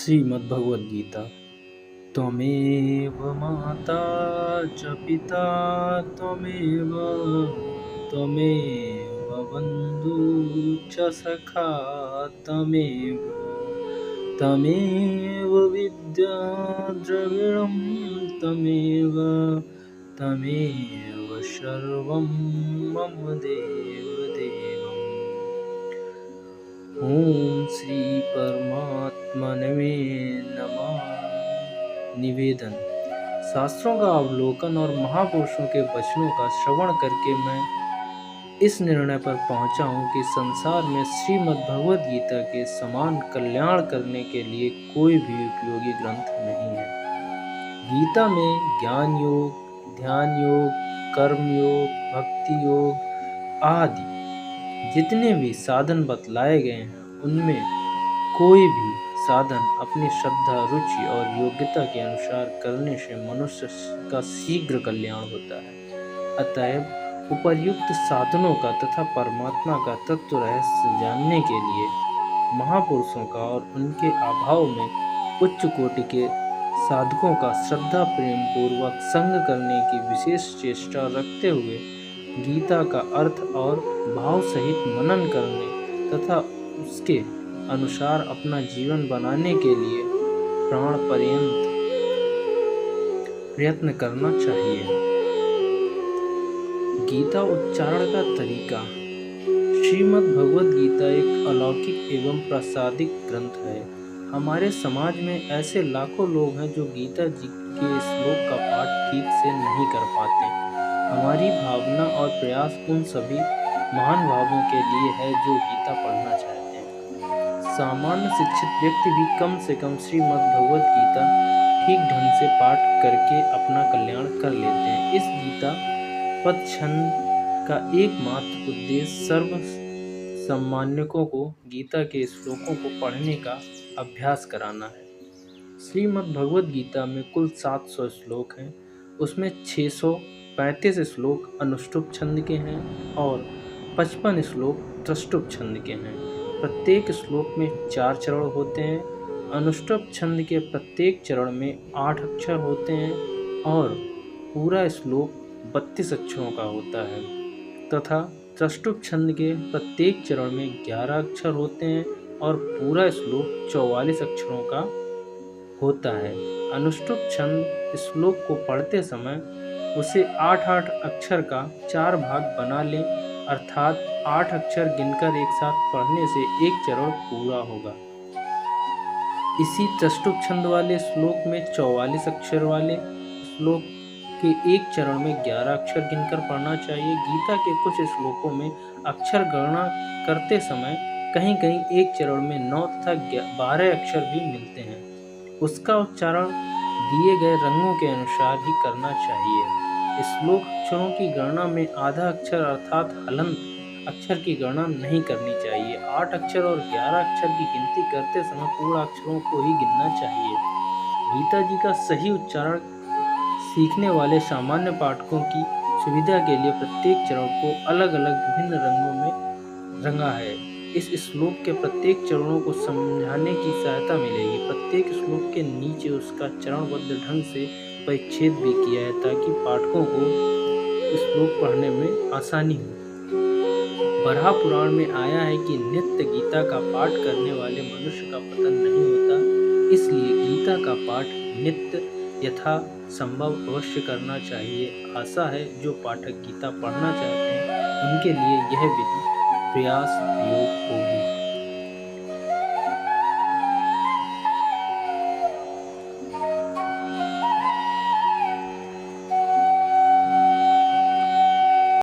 श्रीमद्भगवद्गीता। त्वमेव माता च पिता त्वमेव त्वमेव बन्धुः च सखा त्वमेव विद्या द्रविणं त्वमेव सर्वं मम देवदेवम्। ओम श्री परमात्मने नमः। निवेदन। शास्त्रों का अवलोकन और महापुरुषों के वचनों का श्रवण करके मैं इस निर्णय पर पहुंचा हूं कि संसार में श्रीमद्भगवद्गीता के समान कल्याण करने के लिए कोई भी उपयोगी ग्रंथ नहीं है। गीता में ज्ञान योग, ध्यान योग, कर्म योग, भक्ति योग आदि जितने भी साधन बतलाए गए हैं उनमें कोई भी साधन अपनी श्रद्धा, रुचि और योग्यता के अनुसार करने से मनुष्य का शीघ्र कल्याण होता है। अतएव उपर्युक्त साधनों का तथा परमात्मा का तत्व रहस्य जानने के लिए महापुरुषों का और उनके अभाव में उच्च कोटि के साधकों का श्रद्धा प्रेम पूर्वक संग करने की विशेष चेष्टा रखते हुए गीता का अर्थ और भाव सहित मनन करने तथा उसके अनुसार अपना जीवन बनाने के लिए प्राण पर्यंत प्रयत्न करना चाहिए। गीता उच्चारण का तरीका। श्रीमद्भगवद्गीता एक अलौकिक एवं प्रसादिक ग्रंथ है। हमारे समाज में ऐसे लाखों लोग हैं जो गीता जी के श्लोक का पाठ ठीक से नहीं कर पाते। हमारी भावना और प्रयास उन सभी महान भावों के लिए है जो गीता पढ़ना चाहते हैं। सामान्य शिक्षित व्यक्ति भी कम से कम श्रीमद्भगवद्गीता ठीक ढंग से पाठ करके अपना कल्याण कर लेते हैं। इस गीता पद छंद का एकमात्र उद्देश्य सर्व सम्मानकों को गीता के श्लोकों को पढ़ने का अभ्यास कराना है। श्रीमद्भगवद्गीता में कुल 700 श्लोक हैं। उसमें 635 श्लोक अनुष्टुप छंद के हैं और 55 श्लोक त्रष्टुप छंद के हैं। प्रत्येक श्लोक में 4 चरण होते हैं। अनुष्टुप छंद के प्रत्येक चरण में 8 अक्षर होते हैं और पूरा श्लोक 32 अक्षरों का होता है तथा त्रष्टुप छंद के प्रत्येक चरण में 11 अक्षर होते हैं और पूरा श्लोक 44 अक्षरों का होता है। अनुष्टुप छंद श्लोक को पढ़ते समय उसे 8-8 अक्षर का 4 भाग बना लें, अर्थात 8 अक्षर गिनकर एक साथ पढ़ने से एक चरण पूरा होगा। इसी त्रष्टुप छंद वाले श्लोक में 44 अक्षर वाले श्लोक के एक चरण में 11 अक्षर गिनकर पढ़ना चाहिए। गीता के कुछ श्लोकों में अक्षर गणना करते समय कहीं कहीं एक चरण में 9 तथा 12 अक्षर भी मिलते हैं। उसका उच्चारण दिए गए रंगों के अनुसार ही करना चाहिए। श्लोक अक्षरों की गणना में आधा अक्षर अर्थात हलंत अक्षर की गणना नहीं करनी चाहिए। 8 अक्षर और 11 अक्षर की गिनती करते समय पूर्ण अक्षरों को ही गिनना चाहिए। गीता जी का सही उच्चारण सीखने वाले सामान्य पाठकों की सुविधा के लिए प्रत्येक चरण को अलग अलग विभिन्न रंगों में रंगा है। इस श्लोक के प्रत्येक चरणों को समझाने की सहायता मिलेगी। प्रत्येक श्लोक के नीचे उसका चरणबद्ध ढंग से परिच्छेद भी किया है ताकि पाठकों को श्लोक पढ़ने में आसानी हो। बराह पुराण में आया है कि नित्य गीता का पाठ करने वाले मनुष्य का पतन नहीं होता, इसलिए गीता का पाठ नित्य यथा संभव अवश्य करना चाहिए। आशा है जो पाठक गीता पढ़ना चाहते हैं उनके लिए यह विधि प्रयास योग होगी।